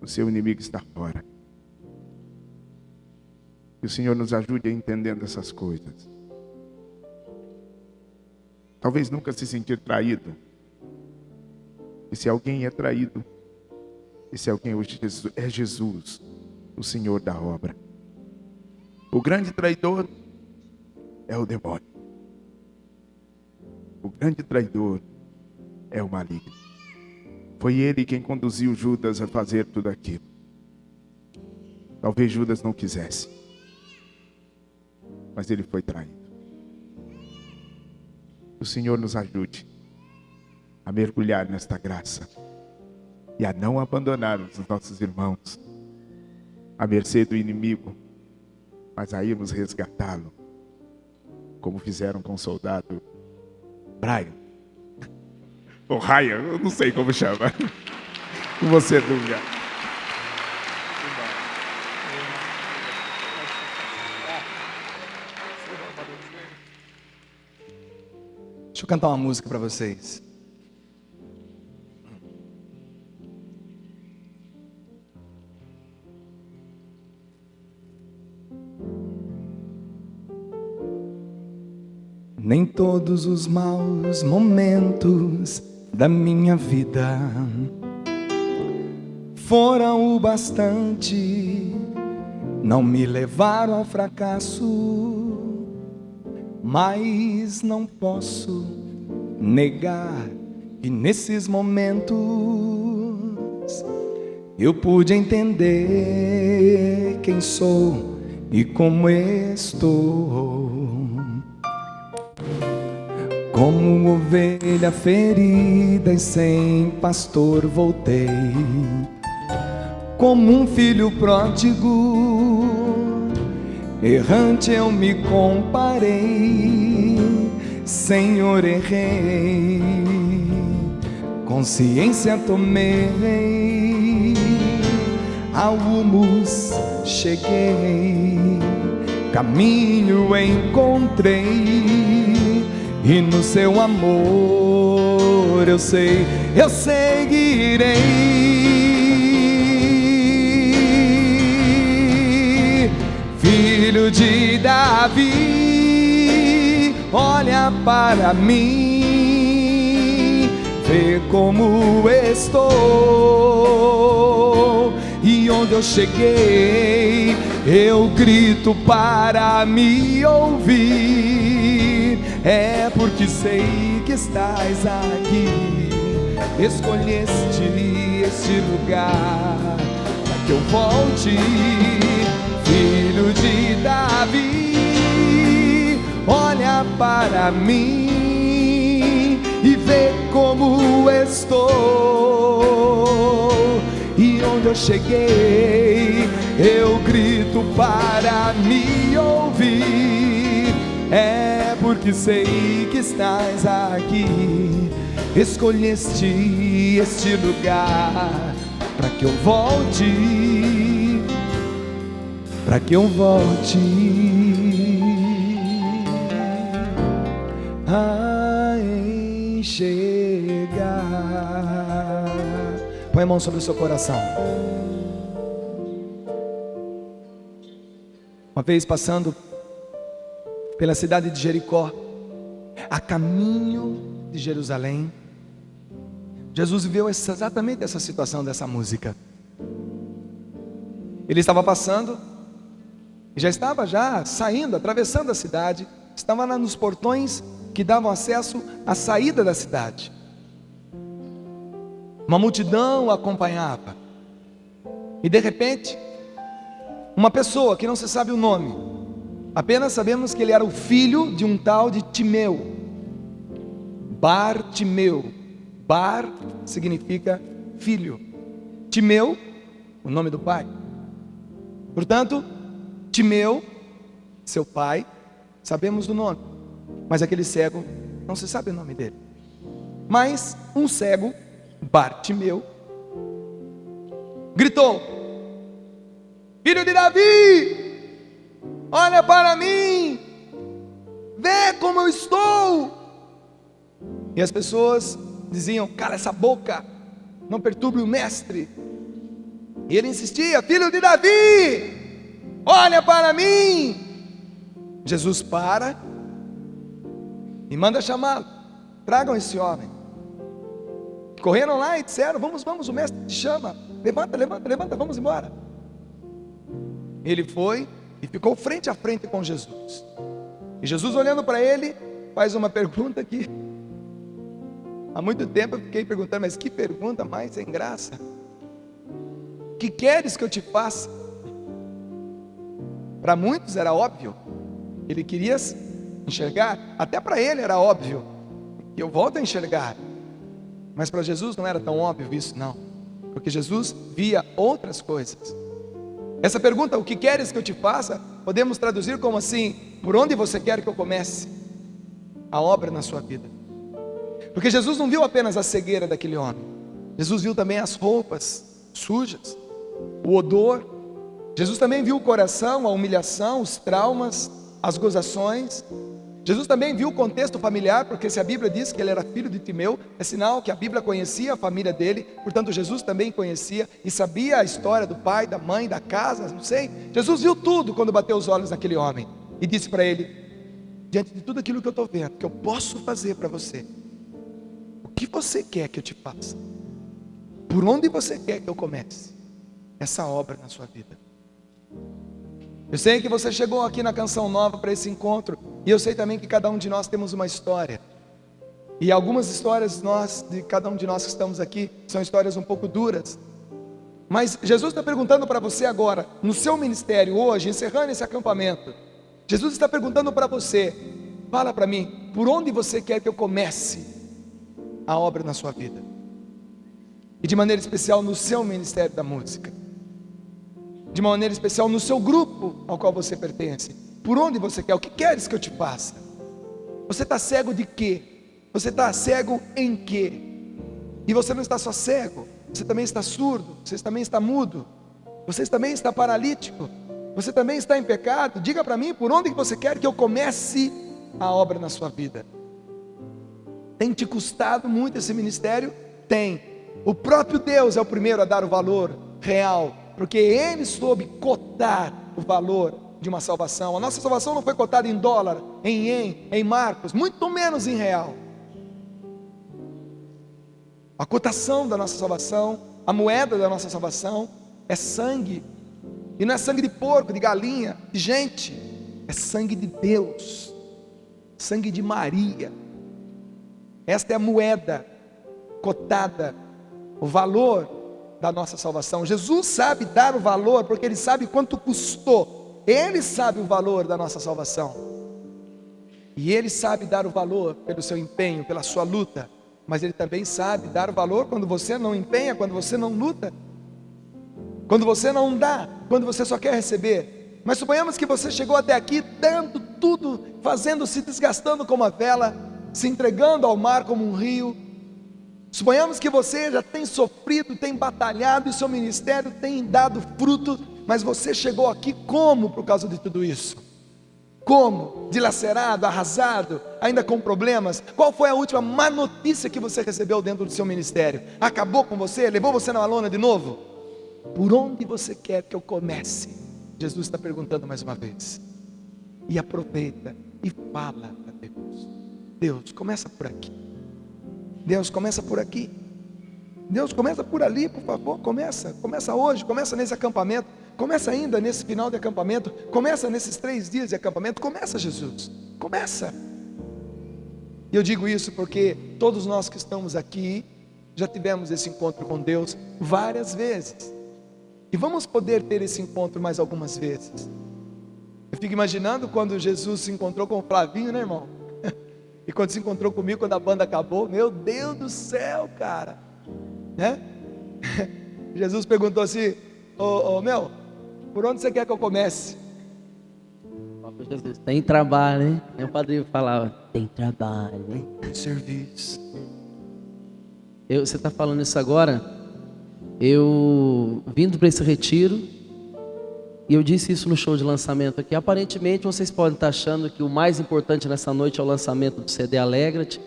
O seu inimigo está fora. Que o Senhor nos ajude a entender essas coisas. Talvez nunca se sentir traído. E se alguém é traído, esse alguém hoje é Jesus, o Senhor da obra. O grande traidor é o demônio. O grande traidor é o maligno. Foi ele quem conduziu Judas a fazer tudo aquilo. Talvez Judas não quisesse, mas ele foi traído. O Senhor nos ajude a mergulhar nesta graça e a não abandonar os nossos irmãos à mercê do inimigo, mas a irmos resgatá-lo, como fizeram com o soldado Brian. Ou Ryan, eu não sei como chama. Com você, Dunga. Deixa eu cantar uma música para vocês. Nem todos os maus momentos da minha vida foram o bastante, não me levaram ao fracasso, mas não posso negar que nesses momentos eu pude entender quem sou e como estou. Como ovelha ferida e sem pastor voltei, como um filho pródigo, errante eu me comparei. Senhor, errei, consciência tomei, ao humus cheguei, caminho encontrei, e no seu amor eu seguirei. Filho de Davi, olha para mim, vê como estou, e onde eu cheguei, eu grito para me ouvir. É porque sei que estás aqui, escolheste este lugar para que eu volte. Filho de Davi, olha para mim e vê como estou, e onde eu cheguei, eu grito para me ouvir. É porque sei que estás aqui, escolheste este lugar para que eu volte, para que eu volte a enxergar. Põe a mão sobre o seu coração. Uma vez passando pela cidade de Jericó, a caminho de Jerusalém, Jesus viveu exatamente essa situação dessa música. Ele estava passando, e já estava saindo, atravessando a cidade, estava lá nos portões que davam acesso à saída da cidade. Uma multidão o acompanhava, e de repente, uma pessoa que não se sabe o nome, apenas sabemos que ele era o filho de um tal de Timeu, Bartimeu. Bar significa filho, Timeu, o nome do pai. Portanto, Timeu, seu pai, sabemos do nome, mas aquele cego não se sabe o nome dele. Mas um cego, Bartimeu, gritou: filho de Davi, olha para mim, vê como eu estou. E as pessoas diziam: cala essa boca, não perturbe o mestre. E ele insistia: filho de Davi, olha para mim. Jesus para e manda chamá-lo: tragam esse homem. Correram lá e disseram: vamos, o mestre te chama, levanta, vamos embora. Ele foi e ficou frente a frente com Jesus. E Jesus, olhando para ele, faz uma pergunta que há muito tempo eu fiquei perguntando: mas que pergunta mais sem graça? Que queres que eu te faça? Para muitos era óbvio, ele queria enxergar. Até para ele era óbvio, e eu volto a enxergar. Mas para Jesus não era tão óbvio isso, não, porque Jesus via outras coisas. Essa pergunta, o que queres que eu te faça, podemos traduzir como assim: por onde você quer que eu comece a obra na sua vida? Porque Jesus não viu apenas a cegueira daquele homem, Jesus viu também as roupas sujas, o odor. Jesus também viu o coração, a humilhação, os traumas, as gozações. Jesus também viu o contexto familiar, porque se a Bíblia diz que ele era filho de Timeu, é sinal que a Bíblia conhecia a família dele. Portanto, Jesus também conhecia e sabia a história do pai, da mãe, da casa, não sei. Jesus viu tudo quando bateu os olhos naquele homem e disse para ele: diante de tudo aquilo que eu estou vendo, que eu posso fazer para você, o que você quer que eu te faça? Por onde você quer que eu comece essa obra na sua vida? Eu sei que você chegou aqui na Canção Nova para esse encontro, e eu sei também que cada um de nós temos uma história. E algumas histórias de cada um de nós que estamos aqui são histórias um pouco duras. Mas Jesus está perguntando para você agora, no seu ministério hoje, encerrando esse acampamento, Jesus está perguntando para você: fala para mim, por onde você quer que eu comece a obra na sua vida? E de maneira especial no seu ministério da música, de uma maneira especial no seu grupo ao qual você pertence. Por onde você quer? O que queres que eu te faça? Você está cego de quê? Você está cego em quê? E você não está só cego, você também está surdo, você também está mudo, você também está paralítico, Você também está em pecado? Diga para mim por onde que você quer que eu comece a obra na sua vida. Tem te custado muito esse ministério? Tem. O próprio Deus é o primeiro a dar o valor real, porque Ele soube cotar o valor de uma salvação. A nossa salvação não foi cotada em dólar, em ien, em marcos, muito menos em real. A cotação da nossa salvação, a moeda da nossa salvação é sangue. E não é sangue de porco, de galinha, de gente. É sangue de Deus. Sangue de Maria. Esta é a moeda cotada, o valor da nossa salvação. Jesus sabe dar o valor, porque Ele sabe quanto custou. Ele sabe o valor da nossa salvação. E Ele sabe dar o valor pelo seu empenho, pela sua luta. Mas Ele também sabe dar o valor quando você não empenha, quando você não luta, quando você não dá, quando você só quer receber. Mas suponhamos que você chegou até aqui dando tudo, fazendo, se desgastando como a vela, se entregando ao mar como um rio. Suponhamos que você já tem sofrido, tem batalhado, e o seu ministério tem dado fruto, mas você chegou aqui como por causa de tudo isso? Como? Dilacerado, arrasado, ainda com problemas? Qual foi a última má notícia que você recebeu dentro do seu ministério? Acabou com você? Levou você na lona de novo? Por onde você quer que eu comece? Jesus está perguntando mais uma vez. E aproveita e fala para Deus. Deus, começa por aqui. Deus, começa por aqui. Deus, começa por ali, por favor. Começa hoje, começa nesse acampamento. Começa ainda nesse final de acampamento. Começa nesses 3 dias de acampamento. Começa, Jesus, começa. E eu digo isso porque todos nós que estamos aqui já tivemos esse encontro com Deus várias vezes. E vamos poder ter esse encontro mais algumas vezes. Eu fico imaginando quando Jesus se encontrou com o Flavinho, né, irmão? E quando se encontrou comigo, quando a banda acabou, meu Deus do céu, cara, né? Jesus perguntou assim: meu, por onde você quer que eu comece? Jesus, tem trabalho, hein? Meu padrinho falava, tem trabalho, hein? Tem serviço. Você está falando isso agora? Eu vindo para esse retiro, e eu disse isso no show de lançamento aqui. Aparentemente vocês podem estar achando que o mais importante nessa noite é o lançamento do CD Alegra-te,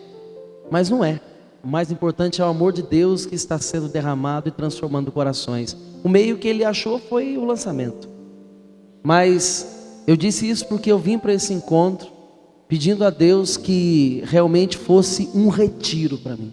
mas não é. O mais importante é o amor de Deus que está sendo derramado e transformando corações. O meio que Ele achou foi o lançamento. Mas eu disse isso porque eu vim para esse encontro pedindo a Deus que realmente fosse um retiro para mim.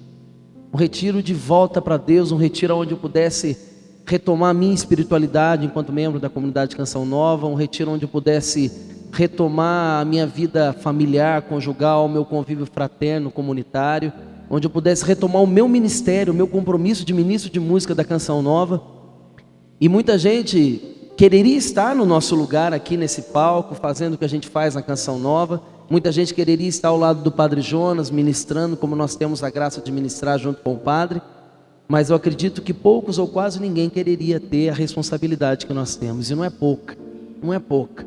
Um retiro de volta para Deus, um retiro onde eu pudesse retomar a minha espiritualidade enquanto membro da comunidade Canção Nova, um retiro onde eu pudesse retomar a minha vida familiar, conjugal, o meu convívio fraterno, comunitário, onde eu pudesse retomar o meu ministério, o meu compromisso de ministro de música da Canção Nova. E muita gente quereria estar no nosso lugar aqui nesse palco, fazendo o que a gente faz na Canção Nova. Muita gente quereria estar ao lado do Padre Jonas, ministrando como nós temos a graça de ministrar junto com o Padre. Mas eu acredito que poucos ou quase ninguém quereria ter a responsabilidade que nós temos. E não é pouca, não é pouca.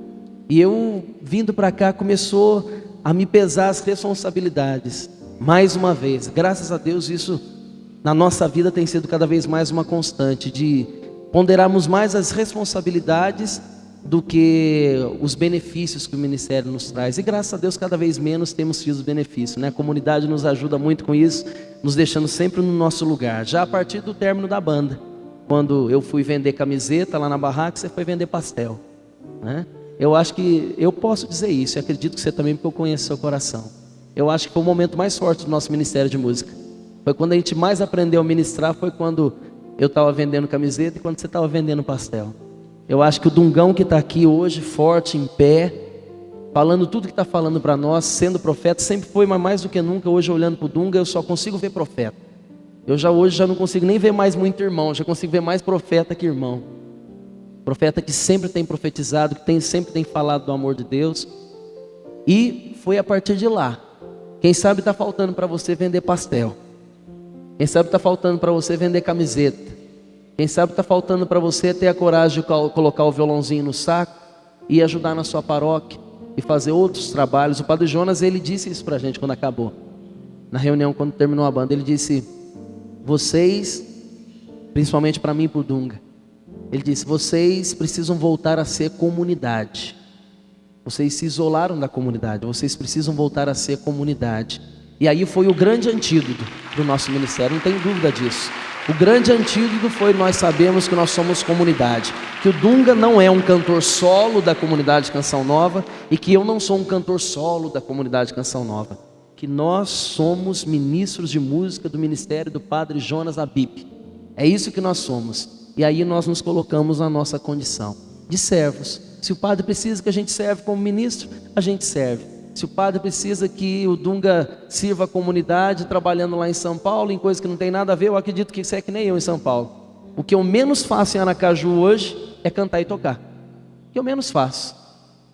E eu, vindo para cá, começou a me pesar as responsabilidades. Mais uma vez, graças a Deus, isso na nossa vida tem sido cada vez mais uma constante, de ponderarmos mais as responsabilidades do que os benefícios que o ministério nos traz. E graças a Deus cada vez menos temos tido os benefícios, né? A comunidade nos ajuda muito com isso, nos deixando sempre no nosso lugar. Já a partir do término da banda, quando eu fui vender camiseta lá na barraca, você foi vender pastel, né? Eu acho que eu posso dizer isso, e acredito que você também, porque eu conheço seu coração. Eu acho que foi o momento mais forte do nosso ministério de música. Foi quando a gente mais aprendeu a ministrar, foi quando eu estava vendendo camiseta e quando você estava vendendo pastel. Eu acho que o Dungão que está aqui hoje, forte, em pé, falando tudo que está falando para nós, sendo profeta, sempre foi, mas mais do que nunca, hoje olhando para o Dunga, eu só consigo ver profeta. Hoje já não consigo nem ver mais muito irmão, já consigo ver mais profeta que irmão. Profeta que sempre tem profetizado, que sempre tem falado do amor de Deus. E foi a partir de lá. Quem sabe está faltando para você vender pastel. Quem sabe está faltando para você vender camiseta. Quem sabe está faltando para você ter a coragem de colocar o violãozinho no saco e ajudar na sua paróquia e fazer outros trabalhos. O Padre Jonas, ele disse isso para a gente quando acabou. Na reunião, quando terminou a banda, ele disse: vocês, principalmente para mim e para o Dunga, Ele disse: vocês precisam voltar a ser comunidade. Vocês se isolaram da comunidade, vocês precisam voltar a ser comunidade. E aí foi o grande antídoto do nosso ministério, não tem dúvida disso. O grande antídoto foi: nós sabemos que nós somos comunidade, que o Dunga não é um cantor solo da comunidade Canção Nova e que eu não sou um cantor solo da comunidade Canção Nova, que nós somos ministros de música do ministério do Padre Jonas Abip. É isso que nós somos. E aí nós nos colocamos na nossa condição de servos. Se o padre precisa que a gente serve como ministro, a gente serve. Se o padre precisa que o Dunga sirva a comunidade trabalhando lá em São Paulo, em coisas que não tem nada a ver, eu acredito que isso é que nem eu em São Paulo. O que eu menos faço em Aracaju hoje é cantar e tocar. O que eu menos faço.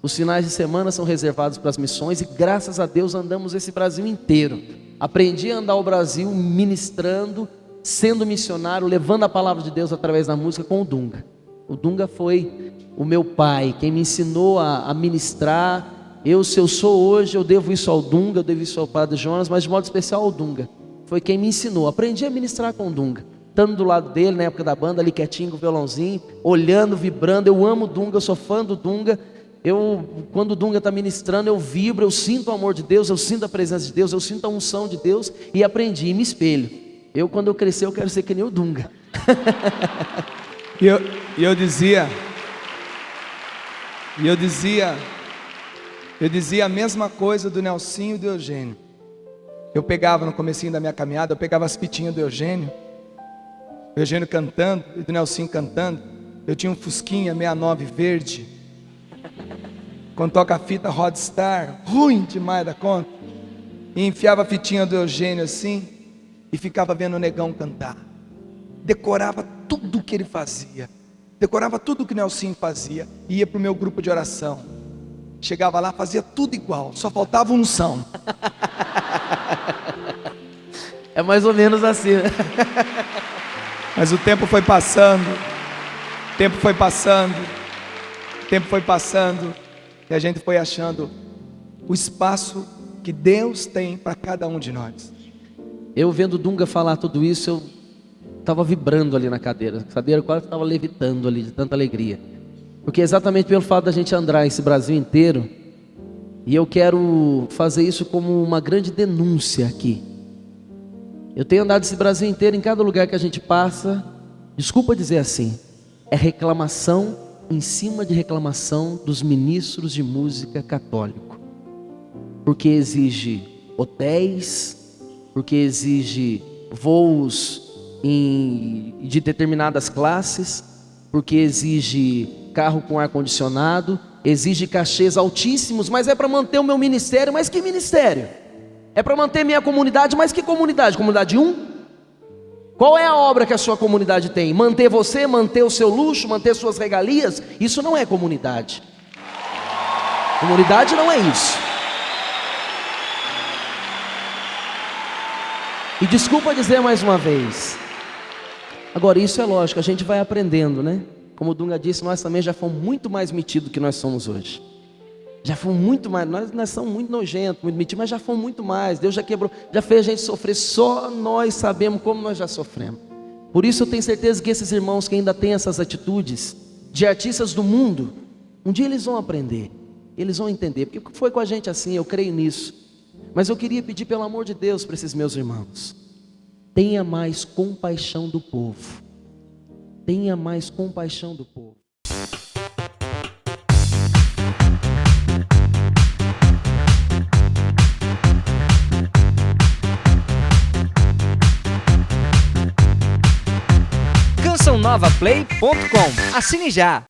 Os finais de semana são reservados para as missões e graças a Deus andamos esse Brasil inteiro. Aprendi a andar o Brasil ministrando, sendo missionário, levando a palavra de Deus através da música com o Dunga. O Dunga foi o meu pai, quem me ensinou a ministrar. Se eu sou hoje, eu devo isso ao Dunga, eu devo isso ao Padre Jonas, mas de modo especial ao Dunga. Foi quem me ensinou. Aprendi a ministrar com o Dunga, estando do lado dele na época da banda, ali quietinho com o violãozinho, olhando, vibrando. Eu amo o Dunga, eu sou fã do Dunga. Quando o Dunga está ministrando, eu vibro, eu sinto o amor de Deus, eu sinto a presença de Deus, eu sinto a unção de Deus e aprendi e me espelho. Quando eu crescer, eu quero ser que nem o Dunga. E eu dizia a mesma coisa do Nelsinho e do Eugênio. Eu pegava no comecinho da minha caminhada, eu pegava as fitinhas do Eugênio, o Eugênio cantando e do Nelsinho cantando. Eu tinha um Fusquinha 69 verde, quando toca a fita Rodstar, ruim demais da conta, e enfiava a fitinha do Eugênio assim, e ficava vendo o negão cantar. Decorava tudo o que ele fazia, decorava tudo o que o Nelsinho fazia, e ia para o meu grupo de oração. Chegava lá, fazia tudo igual, só faltava unção. É mais ou menos assim, né? Mas o tempo foi passando, e a gente foi achando o espaço que Deus tem para cada um de nós. Eu vendo o Dunga falar tudo isso, eu estava vibrando ali na cadeira. A cadeira quase estava levitando ali, de tanta alegria. Porque exatamente pelo fato da gente andar esse Brasil inteiro, e eu quero fazer isso como uma grande denúncia aqui. Eu tenho andado esse Brasil inteiro, em cada lugar que a gente passa, desculpa dizer assim, é reclamação em cima de reclamação dos ministros de música católico. Porque exige hotéis, porque exige voos de determinadas classes, porque exige carro com ar-condicionado, exige cachês altíssimos, mas é para manter o meu ministério. Mas que ministério? É para manter minha comunidade, mas que comunidade? Comunidade 1? Qual é a obra que a sua comunidade tem? Manter você, manter o seu luxo, manter suas regalias? Isso não é comunidade. Comunidade não é isso. E desculpa dizer mais uma vez. Agora, isso é lógico, a gente vai aprendendo, né? Como o Dunga disse, nós também já fomos muito mais metidos do que nós somos hoje. Já fomos muito mais, nós somos muito nojentos, muito metidos, mas já fomos muito mais. Deus já quebrou, já fez a gente sofrer, só nós sabemos como nós já sofremos. Por isso eu tenho certeza que esses irmãos que ainda têm essas atitudes de artistas do mundo, um dia eles vão aprender, eles vão entender, porque foi com a gente assim, eu creio nisso. Mas eu queria pedir pelo amor de Deus para esses meus irmãos: tenha mais compaixão do povo. Tenha mais compaixão do povo. CançãoNovaPlay.com. Assine já!